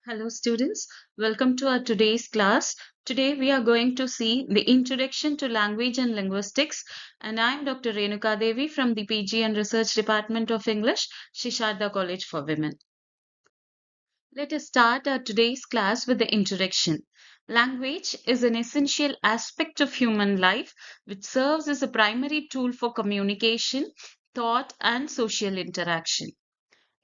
Hello students, welcome to our today's class. Today we are going to see the Introduction to Language and Linguistics, and I am Dr. Renuka Devi from the PG and Research Department of English, Shisharda College for Women. Let us start our today's class with the introduction. Language is an essential aspect of human life which serves as a primary tool for communication, thought and social interaction.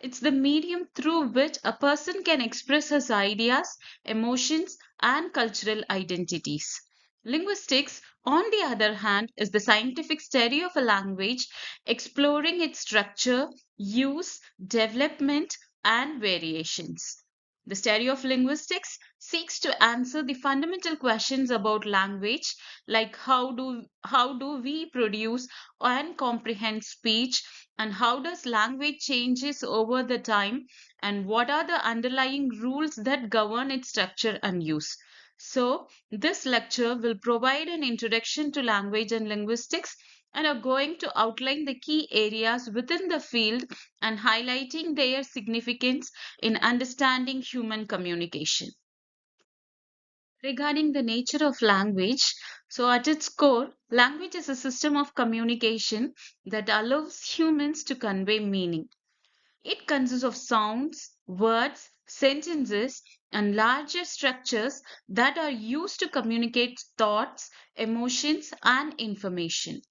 It's the medium through which a person can express his ideas, emotions, and cultural identities. Linguistics, on the other hand, is the scientific study of a language, exploring its structure, use, development, and variations. The study of linguistics seeks to answer the fundamental questions about language, like how do we produce and comprehend speech, and how does language changes over the time, and what are the underlying rules that govern its structure and use. So this lecture will provide an introduction to language and linguistics and are going to outline the key areas within the field and highlighting their significance in understanding human communication. Regarding the nature of language, so at its core, language is a system of communication that allows humans to convey meaning. It consists of sounds, words, sentences, and larger structures that are used to communicate thoughts, emotions, and information.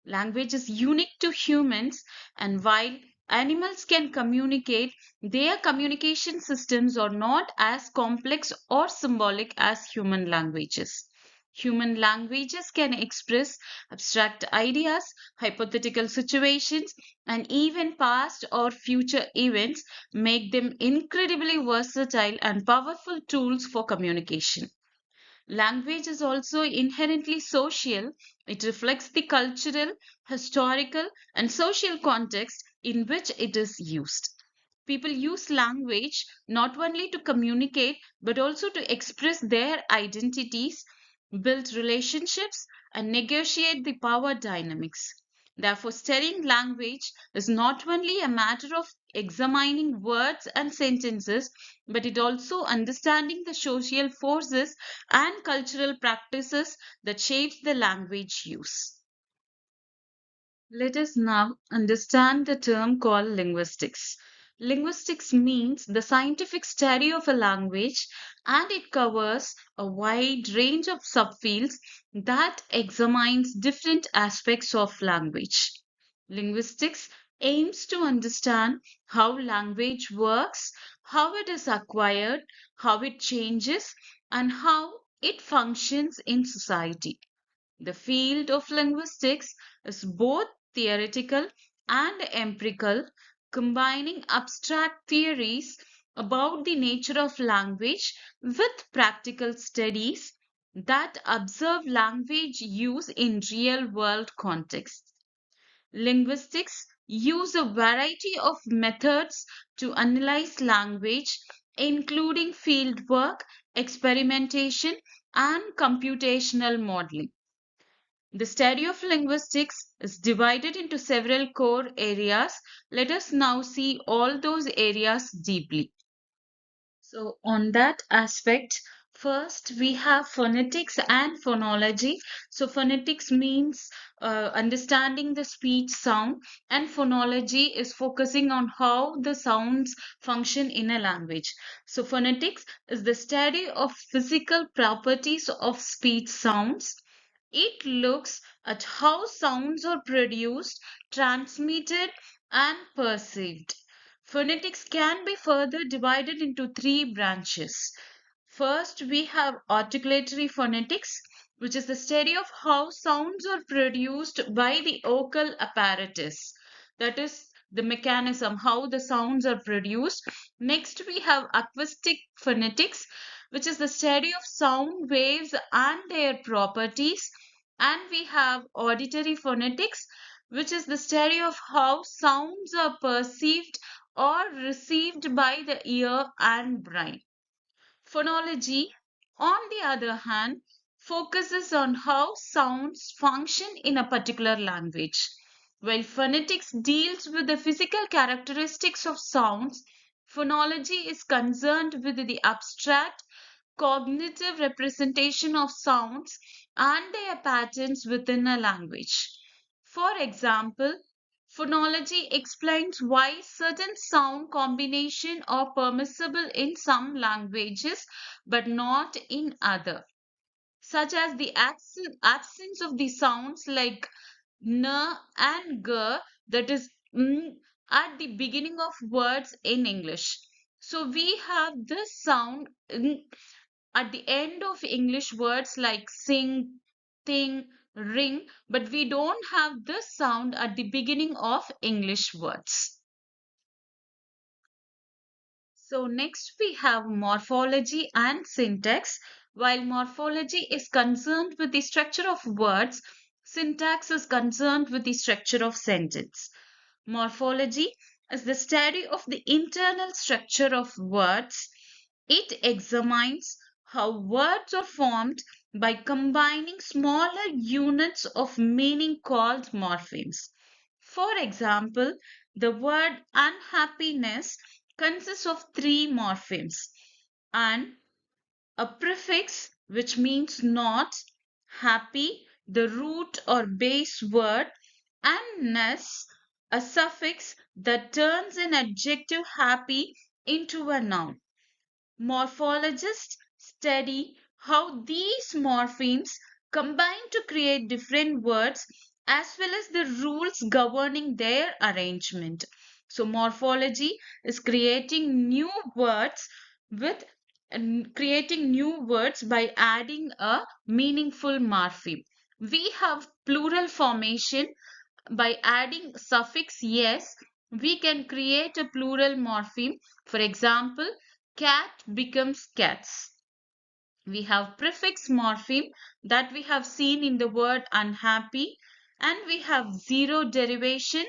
Language is unique to humans, and while animals can communicate, their communication systems are not as complex or symbolic as human languages. Human languages can express abstract ideas, hypothetical situations, and even past or future events, make them incredibly versatile and powerful tools for communication. Language is also inherently social. It reflects the cultural, historical, and social context in which it is used. People use language not only to communicate but also to express their identities, build relationships, and negotiate the power dynamics. Therefore, studying language is not only a matter of examining words and sentences, but it also understanding the social forces and cultural practices that shapes the language use. Let us now understand the term called linguistics. Linguistics means the scientific study of a language, and it covers a wide range of subfields that examines different aspects of language. Linguistics aims to understand how language works, how it is acquired, how it changes, and how it functions in society. The field of linguistics is both theoretical and empirical, combining abstract theories about the nature of language with practical studies that observe language use in real world contexts. Linguistics use a variety of methods to analyze language, including fieldwork, experimentation, and computational modeling. The study of linguistics is divided into several core areas. Let us now see all those areas deeply. So, on that aspect, first we have phonetics and phonology. So, phonetics means understanding the speech sound, and phonology is focusing on how the sounds function in a language. So, phonetics is the study of physical properties of speech sounds. It looks at how sounds are produced, transmitted, and perceived. Phonetics can be further divided into three branches. First, we have articulatory phonetics, which is the study of how sounds are produced by the vocal apparatus. That is the mechanism, how the sounds are produced. Next, we have acoustic phonetics, which is the study of sound waves and their properties. And we have auditory phonetics, which is the study of how sounds are perceived or received by the ear and brain. Phonology, on the other hand, focuses on how sounds function in a particular language. While phonetics deals with the physical characteristics of sounds, Phonology is concerned with the abstract cognitive representation of sounds and their patterns within a language. For example, phonology explains why certain sound combinations are permissible in some languages but not in other, such as the absence of the sounds like n and g, that is at the beginning of words in English. So we have this sound at the end of English words like sing, thing, ring, but we don't have this sound at the beginning of English words. So next we have morphology and syntax. While morphology is concerned with the structure of words, syntax is concerned with the structure of sentence. Morphology is the study of the internal structure of words. It examines how words are formed by combining smaller units of meaning called morphemes. For example, the word unhappiness consists of three morphemes: and a prefix which means not, happy, the root or base word, and ness, a suffix that turns an adjective happy into a noun. Morphologists study how these morphemes combine to create different words as well as the rules governing their arrangement. So, morphology is with creating new words by adding a meaningful morpheme. We have plural formation by adding suffix yes, we can create a plural morpheme. For example, cat becomes cats. We have prefix morpheme that we have seen in the word unhappy, and we have zero derivation.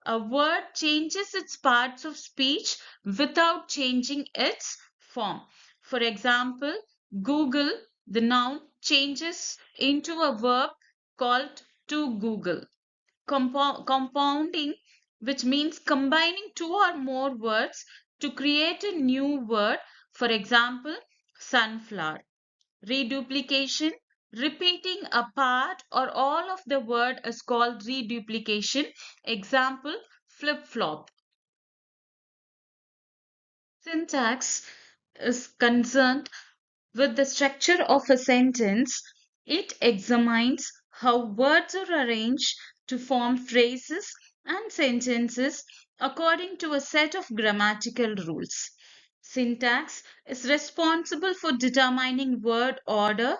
A word changes its parts of speech without changing its form. For example, Google, the noun, changes into a verb called to Google. Compounding, which means combining two or more words to create a new word. For example, sunflower. Reduplication, repeating a part or all of the word is called reduplication. Example, flip flop. Syntax is concerned with the structure of a sentence. It examines how words are arranged to form phrases and sentences according to a set of grammatical rules. Syntax is responsible for determining word order,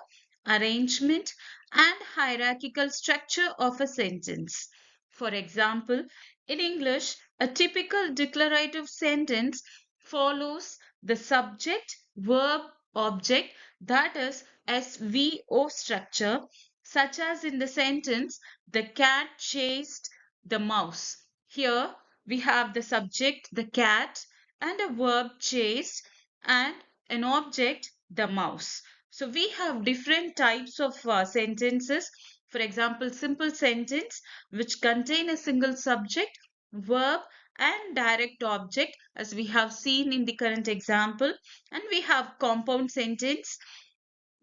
arrangement, and hierarchical structure of a sentence. For example, in English, a typical declarative sentence follows the subject, verb, object, that is SVO structure, such as in the sentence, the cat chased the mouse. Here we have the subject, the cat, and a verb chased, and an object, the mouse. So we have different types of sentences. For example, simple sentence which contain a single subject, verb, and direct object, as we have seen in the current example. And we have compound sentence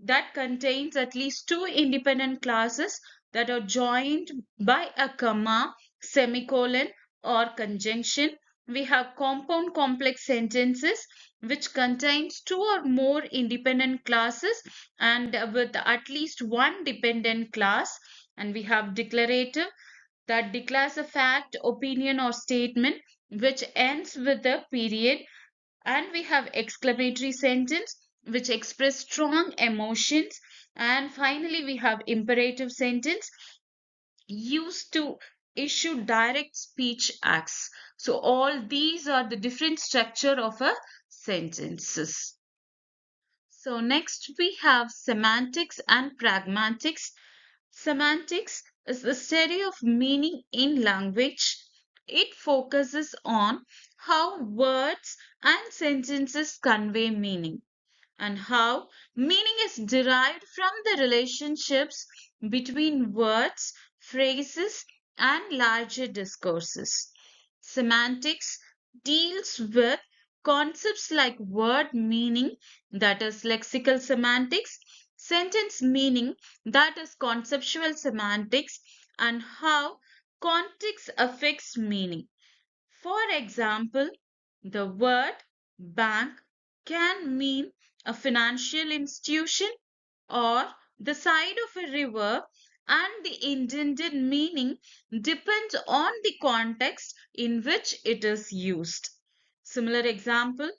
that contains at least two independent clauses that are joined by a comma, semicolon, or conjunction. We have compound complex sentences which contains two or more independent clauses and with at least one dependent clause. And we have declarative that declares a fact, opinion, or statement which ends with a period. And we have exclamatory sentence which express strong emotions. And finally, we have imperative sentence used to issue direct speech acts. So all these are the different structure of a sentences. So next we have semantics and pragmatics. Semantics is the study of meaning in language. It focuses on how words and sentences convey meaning and how meaning is derived from the relationships between words, phrases, and larger discourses. Semantics deals with concepts like word meaning, that is lexical semantics, sentence meaning, that is conceptual semantics, and how context affects meaning. For example, the word bank can mean a financial institution or the side of a river, and the intended meaning depends on the context in which it is used. Similar example,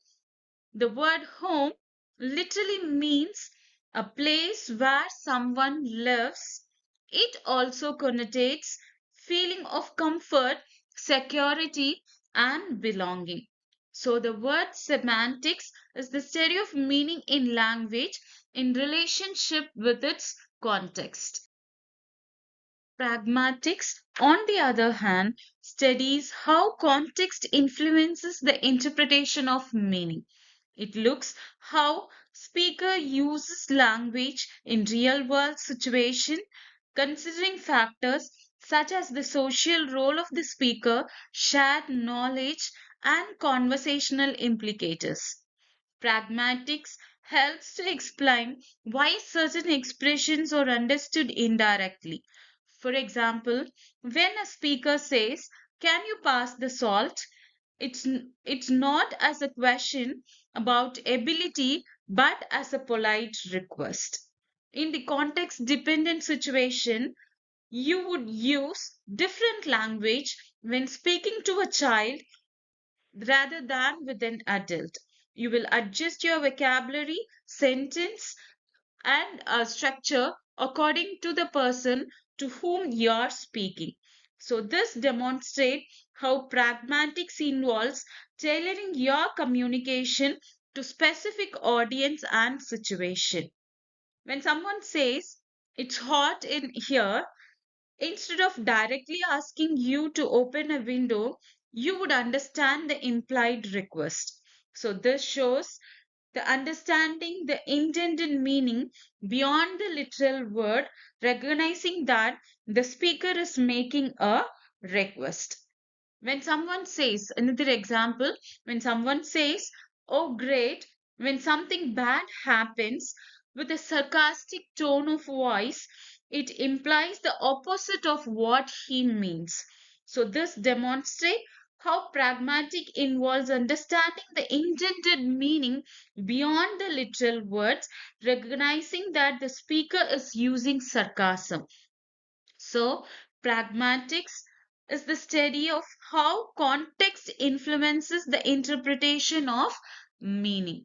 the word home literally means a place where someone lives. It also connotates feeling of comfort, security, and belonging. So the word semantics is the study of meaning in language in relationship with its context. Pragmatics, on the other hand, studies how context influences the interpretation of meaning. It looks how speaker uses language in real world situation, considering factors such as the social role of the speaker, shared knowledge, and conversational implicators. Pragmatics helps to explain why certain expressions are understood indirectly. For example, when a speaker says, "Can you pass the salt?" it's not as a question about ability but as a polite request. In the context dependent situation, you would use different language when speaking to a child rather than with an adult. You will adjust your vocabulary, sentence, and structure according to the person to whom you are speaking. So, this demonstrates how pragmatics involves tailoring your communication to specific audience and situation. When someone says, "It's hot in here," instead of directly asking you to open a window, you would understand the implied request. So, this shows the understanding the intended meaning beyond the literal word, recognizing that the speaker is making a request. When someone says, another example, when someone says, "Oh, great," when something bad happens with a sarcastic tone of voice, it implies the opposite of what he means. So, this demonstrates how pragmatic involves understanding the intended meaning beyond the literal words, recognizing that the speaker is using sarcasm. So, pragmatics is the study of how context influences the interpretation of meaning.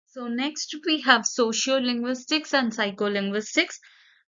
So, next we have sociolinguistics and psycholinguistics.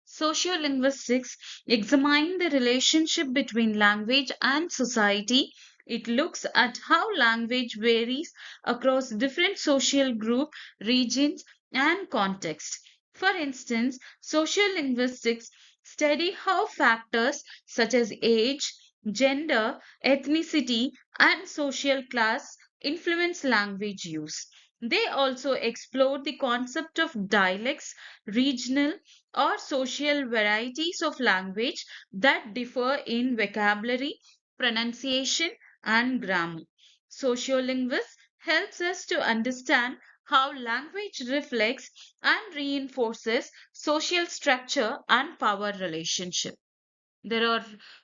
Sociolinguistics examine the relationship between language and society. It looks at how language varies across different social group, regions, and contexts. For instance, sociolinguistics study how factors such as age, gender, ethnicity, and social class influence language use. They also explore the concept of dialects, regional or social varieties of language that differ in vocabulary, pronunciation, and grammar. Sociolinguists helps us to understand how language reflects and reinforces social structure and power relationship. There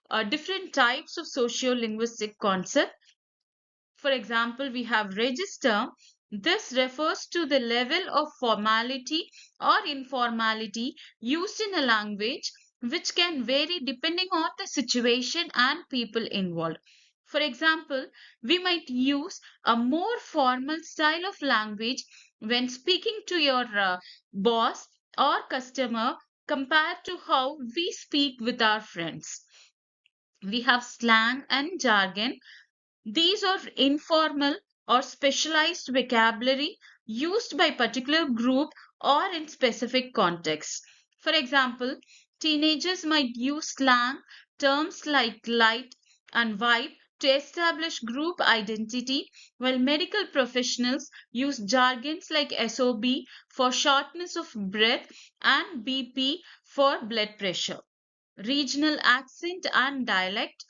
are different types of sociolinguistic concepts. For example, we have register. This refers to the level of formality or informality used in a language, which can vary depending on the situation and people involved. For example, we might use a more formal style of language when speaking to your boss or customer compared to how we speak with our friends. We have slang and jargon. These are informal or specialized vocabulary used by particular group or in specific contexts. For example, teenagers might use slang terms like light and vibe to establish group identity, while medical professionals use jargons like SOB for shortness of breath and BP for blood pressure. Regional accent and dialect.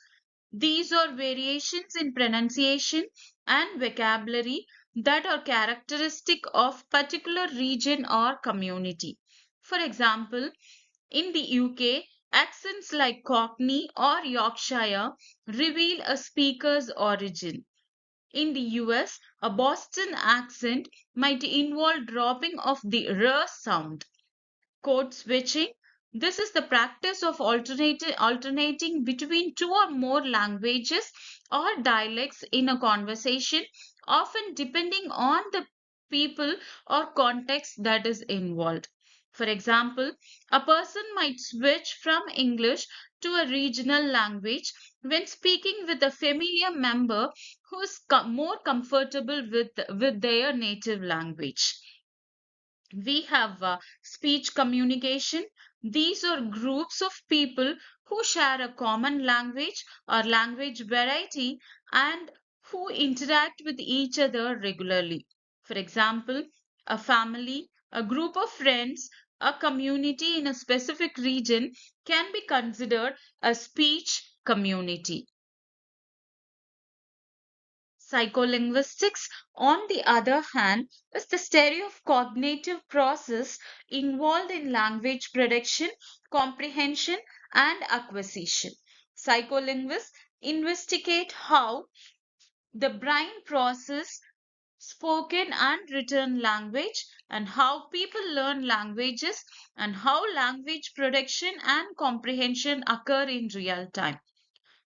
These are variations in pronunciation and vocabulary that are characteristic of particular region or community. For example, in the UK, accents like Cockney or Yorkshire reveal a speaker's origin. In the US, a Boston accent might involve dropping of the r sound. Code switching. This is the practice of alternating between two or more languages or dialects in a conversation, often depending on the people or context that is involved. For example, a person might switch from English to a regional language when speaking with a familiar member who is more comfortable with their native language. We have speech communication. These are groups of people who share a common language or language variety and who interact with each other regularly. For example, a family, a group of friends, a community in a specific region can be considered a speech community. Psycholinguistics, on the other hand, is the study of cognitive process involved in language production, comprehension, and acquisition. Psycholinguists investigate how the brain processes spoken and written language and how people learn languages and how language production and comprehension occur in real time.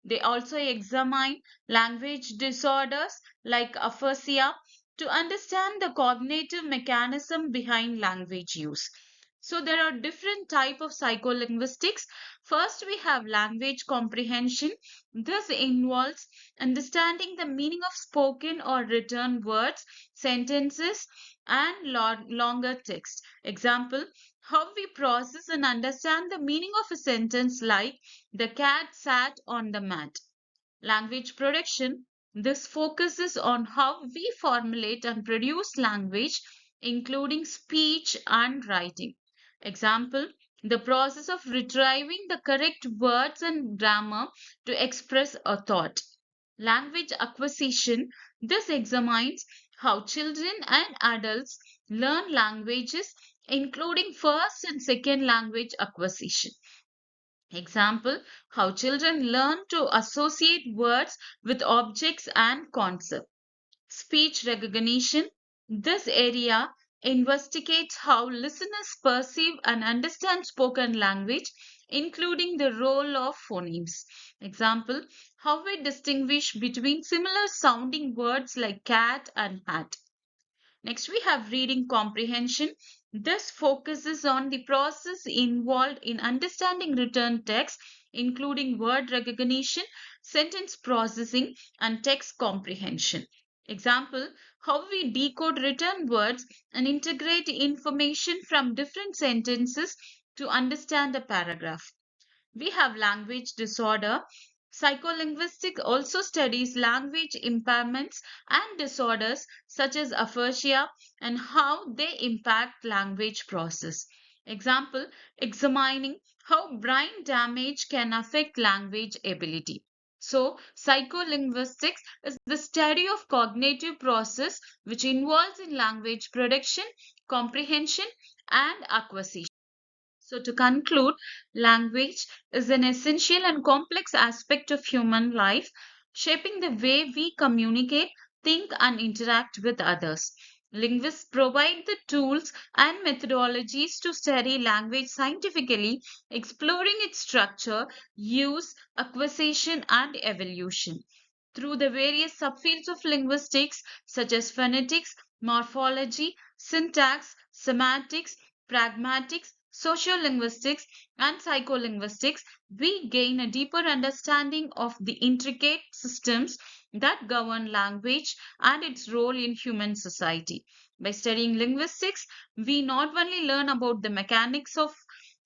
They also examine language disorders like aphasia to understand the cognitive mechanism behind language use. So there are different type of psycholinguistics. First, we have language comprehension. This involves understanding the meaning of spoken or written words, sentences, and longer text. Example, how we process and understand the meaning of a sentence like the cat sat on the mat. Language production. This focuses on how we formulate and produce language, including speech and writing. Example, the process of retrieving the correct words and grammar to express a thought. Language acquisition. This examines how children and adults learn languages, including first and second language acquisition. Example, how children learn to associate words with objects and concepts. Speech recognition. This area investigates how listeners perceive and understand spoken language, including the role of phonemes. Example, how we distinguish between similar sounding words like cat and hat. Next, we have reading comprehension. This focuses on the process involved in understanding written text, including word recognition, sentence processing, and text comprehension. Example, how we decode written words and integrate information from different sentences to understand a paragraph. We have language disorder. Psycholinguistics also studies language impairments and disorders such as aphasia and how they impact language process. Example, examining how brain damage can affect language ability. So, psycholinguistics is the study of cognitive process which involves in language production, comprehension, and acquisition. So, to conclude, language is an essential and complex aspect of human life, shaping the way we communicate, think, and interact with others. Linguists provide the tools and methodologies to study language scientifically, exploring its structure, use, acquisition, and evolution. Through the various subfields of linguistics, such as phonetics, morphology, syntax, semantics, pragmatics, sociolinguistics, and psycholinguistics, we gain a deeper understanding of the intricate systems that govern language and its role in human society. By studying linguistics, we not only learn about the mechanics of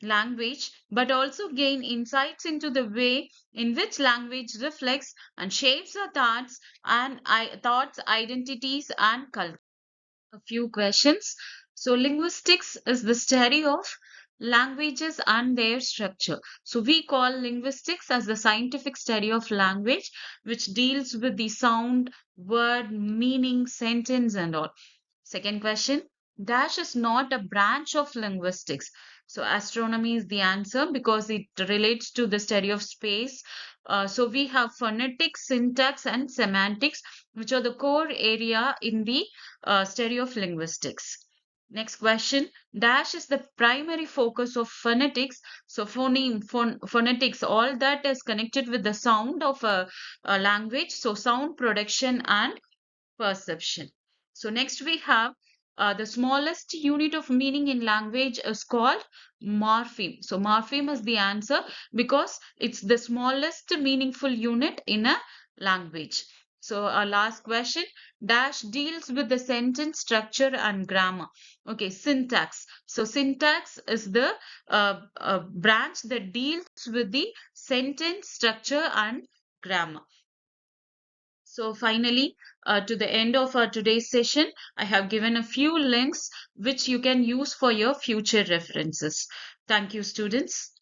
language but also gain insights into the way in which language reflects and shapes our thoughts, identities, and culture. A few questions. So, linguistics is the study of languages and their structure. So we call linguistics as the scientific study of language, which deals with the sound, word, meaning, sentence, and all. Second question, dash is not a branch of linguistics. So astronomy is the answer because it relates to the study of space. So we have phonetics, syntax, and semantics, which are the core area in the study of linguistics. Next question, dash is the primary focus of phonetics. So phonetics, all that is connected with the sound of a language. So sound production and perception. So next we have the smallest unit of meaning in language is called morpheme. So morpheme is the answer because it's the smallest meaningful unit in a language. So our last question, dash deals with the sentence structure and grammar. Okay, syntax. So syntax is the branch that deals with the sentence structure and grammar. So finally, to the end of our today's session, I have given a few links which you can use for your future references. Thank you, students.